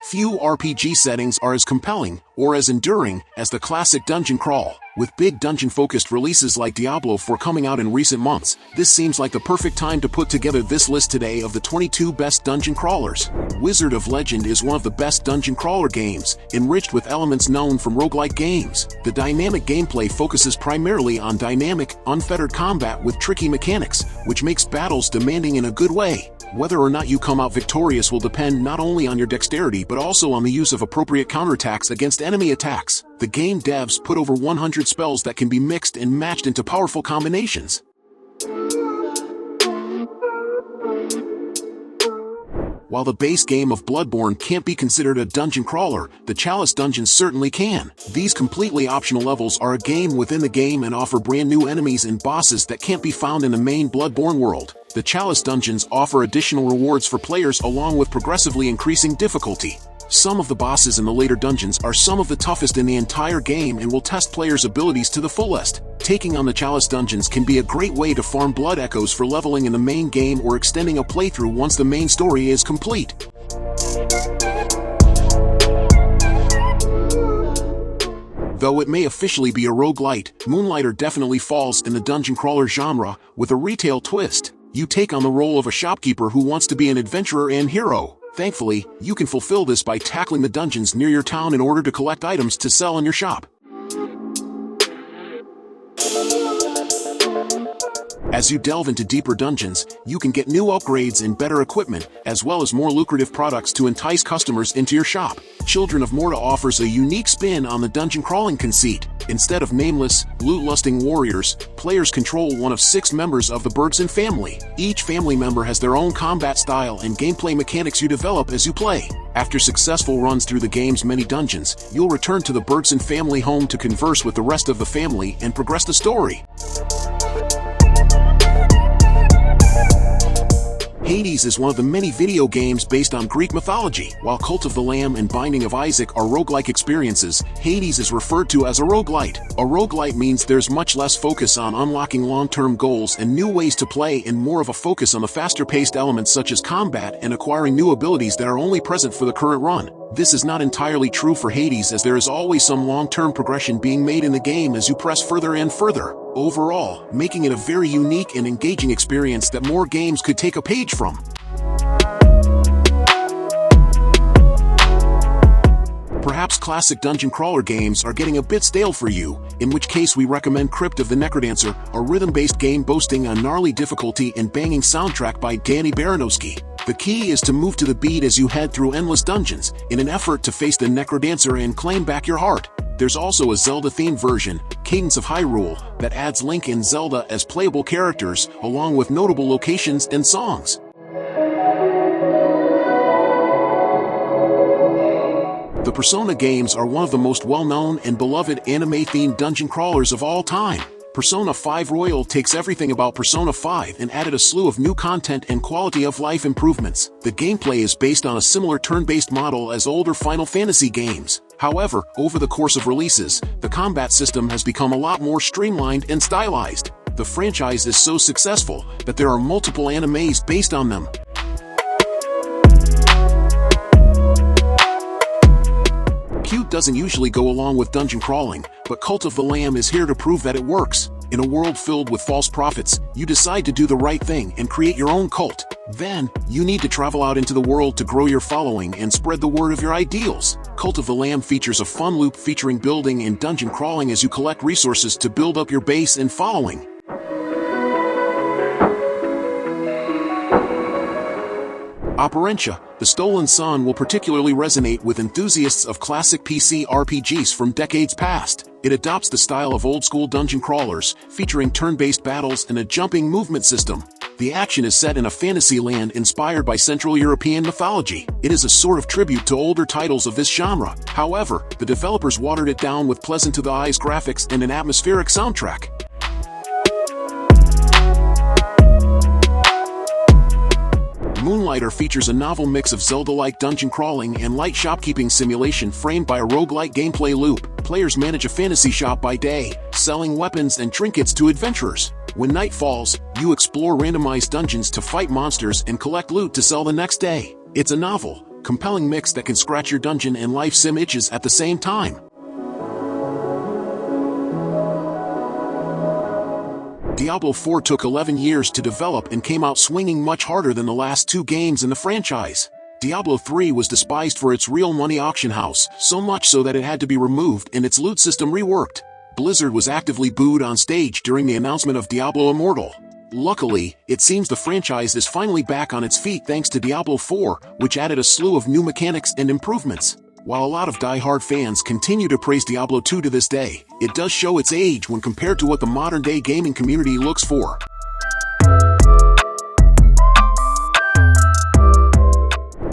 Few RPG settings are as compelling or as enduring as the classic dungeon crawl. With big dungeon-focused releases like Diablo 4 coming out in recent months, this seems like the perfect time to put together this list today of the 22 best dungeon crawlers. Wizard of Legend is one of the best dungeon crawler games, enriched with elements known from roguelike games. The dynamic gameplay focuses primarily on dynamic, unfettered combat with tricky mechanics, which makes battles demanding in a good way. Whether or not you come out victorious will depend not only on your dexterity but also on the use of appropriate counterattacks against enemy attacks. The game devs put over 100 spells that can be mixed and matched into powerful combinations. While the base game of Bloodborne can't be considered a dungeon crawler, the Chalice dungeons certainly can. These completely optional levels are a game within the game and offer brand new enemies and bosses that can't be found in the main Bloodborne world. The Chalice dungeons offer additional rewards for players along with progressively increasing difficulty. Some of the bosses in the later dungeons are some of the toughest in the entire game and will test players' abilities to the fullest. Taking on the Chalice dungeons can be a great way to farm blood echoes for leveling in the main game or extending a playthrough once the main story is complete. Though it may officially be a roguelite, Moonlighter definitely falls in the dungeon crawler genre with a retail twist. You take on the role of a shopkeeper who wants to be an adventurer and hero. Thankfully, you can fulfill this by tackling the dungeons near your town in order to collect items to sell in your shop. As you delve into deeper dungeons, you can get new upgrades and better equipment, as well as more lucrative products to entice customers into your shop. Children of Morta offers a unique spin on the dungeon crawling conceit. Instead of nameless, loot-lusting warriors, players control one of 6 members of the Bergson family. Each family member has their own combat style and gameplay mechanics you develop as you play. After successful runs through the game's many dungeons, you'll return to the Bergson family home to converse with the rest of the family and progress the story. Hades is one of the many video games based on Greek mythology. While Cult of the Lamb and Binding of Isaac are roguelike experiences, Hades is referred to as a roguelite. A roguelite means there's much less focus on unlocking long-term goals and new ways to play and more of a focus on the faster-paced elements such as combat and acquiring new abilities that are only present for the current run. This is not entirely true for Hades, as there is always some long-term progression being made in the game as you press further and further. Overall, making it a very unique and engaging experience that more games could take a page from. Perhaps classic dungeon crawler games are getting a bit stale for you, in which case we recommend Crypt of the Necrodancer, a rhythm-based game boasting a gnarly difficulty and banging soundtrack by Danny Baranowski. The key is to move to the beat as you head through endless dungeons, in an effort to face the Necrodancer and claim back your heart. There's also a Zelda-themed version, Cadence of Hyrule, that adds Link and Zelda as playable characters, along with notable locations and songs. The Persona games are one of the most well-known and beloved anime-themed dungeon crawlers of all time. Persona 5 Royal takes everything about Persona 5 and added a slew of new content and quality-of-life improvements. The gameplay is based on a similar turn-based model as older Final Fantasy games. However, over the course of releases, the combat system has become a lot more streamlined and stylized. The franchise is so successful that there are multiple animes based on them. Cute doesn't usually go along with dungeon crawling, but Cult of the Lamb is here to prove that it works. In a world filled with false prophets, you decide to do the right thing and create your own cult. Then, you need to travel out into the world to grow your following and spread the word of your ideals. Cult of the Lamb features a fun loop featuring building and dungeon crawling as you collect resources to build up your base and following. Operencia, The Stolen Sun will particularly resonate with enthusiasts of classic PC RPGs from decades past. It adopts the style of old-school dungeon crawlers, featuring turn-based battles and a jumping movement system. The action is set in a fantasy land inspired by Central European mythology. It is a sort of tribute to older titles of this genre. However, the developers watered it down with pleasant-to-the-eyes graphics and an atmospheric soundtrack. Moonlighter features a novel mix of Zelda-like dungeon crawling and light shopkeeping simulation framed by a roguelike gameplay loop. Players manage a fantasy shop by day, selling weapons and trinkets to adventurers. When night falls, you explore randomized dungeons to fight monsters and collect loot to sell the next day. It's a novel, compelling mix that can scratch your dungeon and life sim itches at the same time. Diablo 4 took 11 years to develop and came out swinging much harder than the last 2 games in the franchise. Diablo 3 was despised for its real money auction house, so much so that it had to be removed and its loot system reworked. Blizzard was actively booed on stage during the announcement of Diablo Immortal. Luckily, it seems the franchise is finally back on its feet thanks to Diablo 4, which added a slew of new mechanics and improvements. While a lot of die-hard fans continue to praise Diablo 2 to this day, it does show its age when compared to what the modern-day gaming community looks for.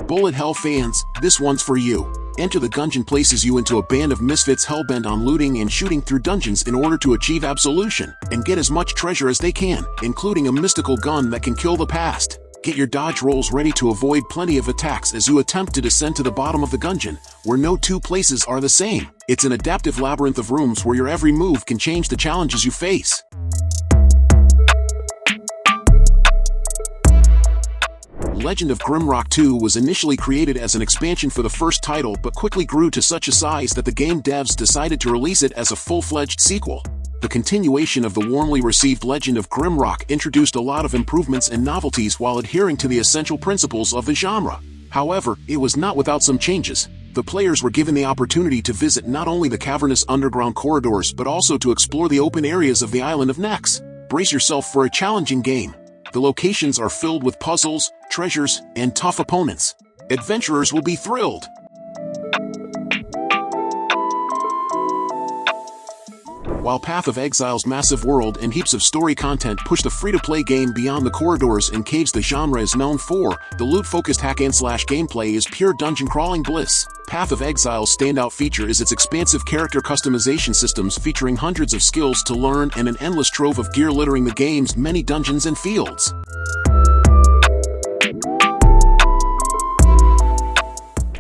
Bullet Hell fans, this one's for you. Enter the Gungeon places you into a band of misfits hellbent on looting and shooting through dungeons in order to achieve absolution, and get as much treasure as they can, including a mystical gun that can kill the past. Get your dodge rolls ready to avoid plenty of attacks as you attempt to descend to the bottom of the Gungeon, where no 2 places are the same. It's an adaptive labyrinth of rooms where your every move can change the challenges you face. Legend of Grimrock 2 was initially created as an expansion for the first title but quickly grew to such a size that the game devs decided to release it as a full-fledged sequel. The continuation of the warmly received Legend of Grimrock introduced a lot of improvements and novelties while adhering to the essential principles of the genre. However, it was not without some changes. The players were given the opportunity to visit not only the cavernous underground corridors but also to explore the open areas of the island of Nex. Brace yourself for a challenging game. The locations are filled with puzzles, treasures, and tough opponents. Adventurers will be thrilled. While Path of Exile's massive world and heaps of story content push the free-to-play game beyond the corridors and caves the genre is known for, the loot-focused hack-and-slash gameplay is pure dungeon-crawling bliss. Path of Exile's standout feature is its expansive character customization systems featuring hundreds of skills to learn and an endless trove of gear littering the game's many dungeons and fields.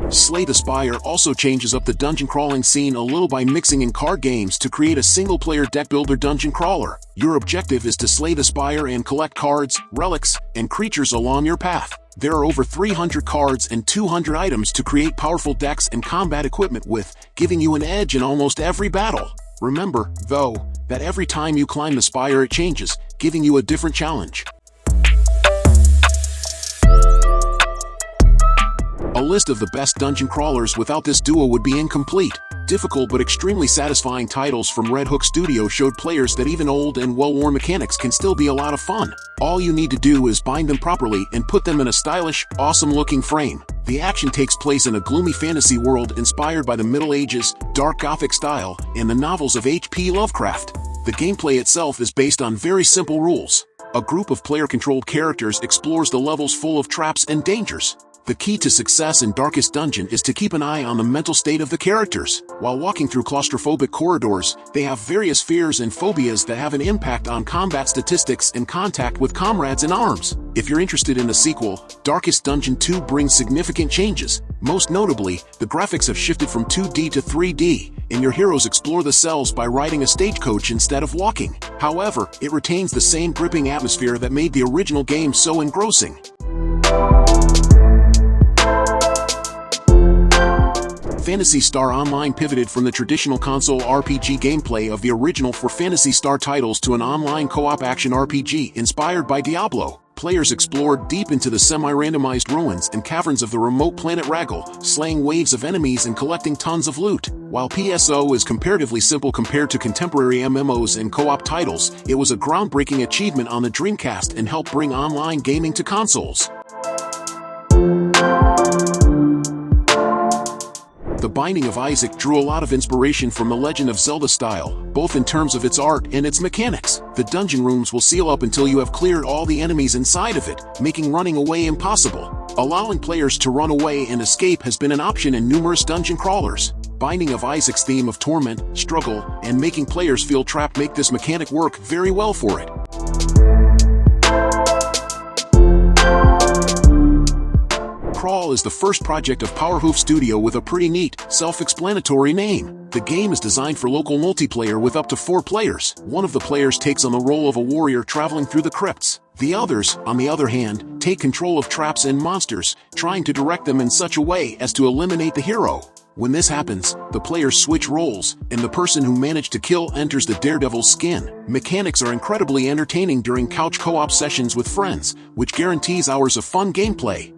Slay the Spire also changes up the dungeon crawling scene a little by mixing in card games to create a single-player deck-builder dungeon crawler. Your objective is to slay the Spire and collect cards, relics, and creatures along your path. There are over 300 cards and 200 items to create powerful decks and combat equipment with, giving you an edge in almost every battle. Remember, though, that every time you climb the Spire it changes, giving you a different challenge. A list of the best dungeon crawlers without this duo would be incomplete. Difficult but extremely satisfying titles from Red Hook Studio showed players that even old and well-worn mechanics can still be a lot of fun. All you need to do is bind them properly and put them in a stylish, awesome-looking frame. The action takes place in a gloomy fantasy world inspired by the Middle Ages, dark Gothic style, and the novels of H.P. Lovecraft. The gameplay itself is based on very simple rules. A group of player-controlled characters explores the levels full of traps and dangers. The key to success in Darkest Dungeon is to keep an eye on the mental state of the characters. While walking through claustrophobic corridors, they have various fears and phobias that have an impact on combat statistics and contact with comrades in arms. If you're interested in the sequel, Darkest Dungeon 2 brings significant changes. Most notably, the graphics have shifted from 2D to 3D, and your heroes explore the cells by riding a stagecoach instead of walking. However, it retains the same gripping atmosphere that made the original game so engrossing. Phantasy Star Online pivoted from the traditional console RPG gameplay of the original for Phantasy Star titles to an online co-op action RPG inspired by Diablo. Players explored deep into the semi-randomized ruins and caverns of the remote planet Raggle, slaying waves of enemies and collecting tons of loot. While PSO is comparatively simple compared to contemporary MMOs and co-op titles, it was a groundbreaking achievement on the Dreamcast and helped bring online gaming to consoles. The Binding of Isaac drew a lot of inspiration from the Legend of Zelda style, both in terms of its art and its mechanics. The dungeon rooms will seal up until you have cleared all the enemies inside of it, making running away impossible. Allowing players to run away and escape has been an option in numerous dungeon crawlers. Binding of Isaac's theme of torment, struggle, and making players feel trapped make this mechanic work very well for it. Crawl is the first project of Powerhoof Studio with a pretty neat, self-explanatory name. The game is designed for local multiplayer with up to 4 players. One of the players takes on the role of a warrior traveling through the crypts. The others, on the other hand, take control of traps and monsters, trying to direct them in such a way as to eliminate the hero. When this happens, the players switch roles, and the person who managed to kill enters the daredevil's skin. Mechanics are incredibly entertaining during couch co-op sessions with friends, which guarantees hours of fun gameplay.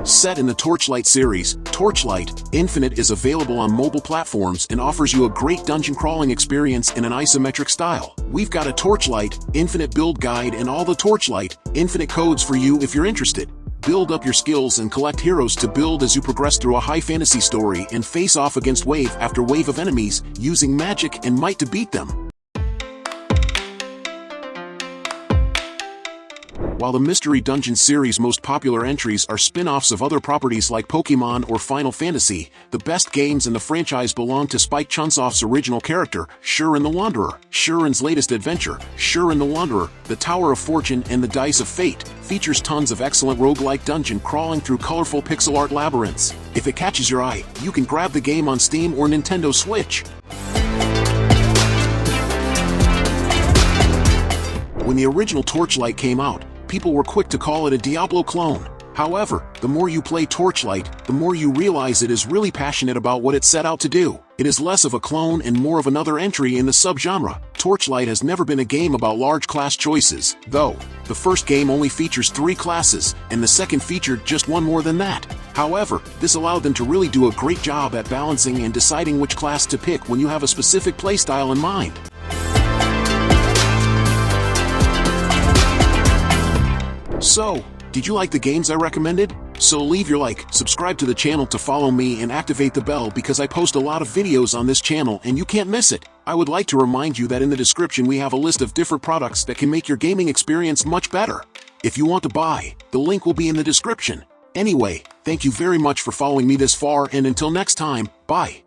Set in the Torchlight series, Torchlight Infinite is available on mobile platforms and offers you a great dungeon crawling experience in an isometric style. We've got a Torchlight Infinite build guide and all the Torchlight Infinite codes for you if you're interested. Build up your skills and collect heroes to build as you progress through a high fantasy story and face off against wave after wave of enemies, using magic and might to beat them. While the Mystery Dungeon series' most popular entries are spin-offs of other properties like Pokemon or Final Fantasy, the best games in the franchise belong to Spike Chunsoft's original character, Shiren the Wanderer. Shiren's latest adventure, Shiren the Wanderer, The Tower of Fortune and the Dice of Fate, features tons of excellent roguelike dungeon crawling through colorful pixel art labyrinths. If it catches your eye, you can grab the game on Steam or Nintendo Switch. When the original Torchlight came out, people were quick to call it a Diablo clone. However, the more you play Torchlight, the more you realize it is really passionate about what it set out to do. It is less of a clone and more of another entry in the subgenre. Torchlight has never been a game about large class choices, though. The first game only features 3 classes, and the second featured just one more than that. However, this allowed them to really do a great job at balancing and deciding which class to pick when you have a specific playstyle in mind. So, did you like the games I recommended? So leave your like, subscribe to the channel to follow me and activate the bell because I post a lot of videos on this channel and you can't miss it. I would like to remind you that in the description we have a list of different products that can make your gaming experience much better. If you want to buy, the link will be in the description. Anyway, thank you very much for following me this far and until next time, bye.